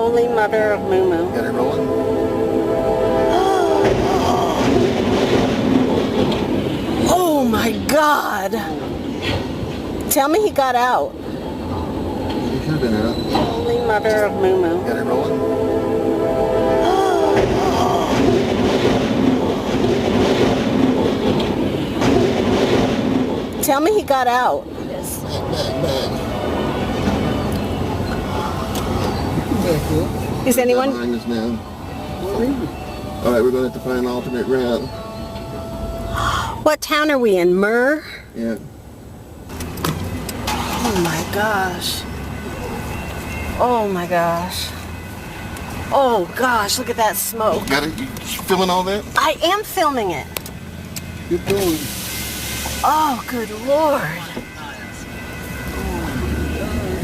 Holy Mother of Moo Moo. Got it rolling? Oh my God! Tell me he got out. He should have been out. Holy Mother of Moo Moo. Got it rolling? Tell me he got out. Back. Is anyone? Behind us now. All right, we're going to have to find an alternate route. What town are we in? Myrrh? Yeah. Oh my gosh. Oh my gosh. Oh gosh, look at that smoke. Got it? You filming all that? I am filming it. Keep going. Oh, good Lord.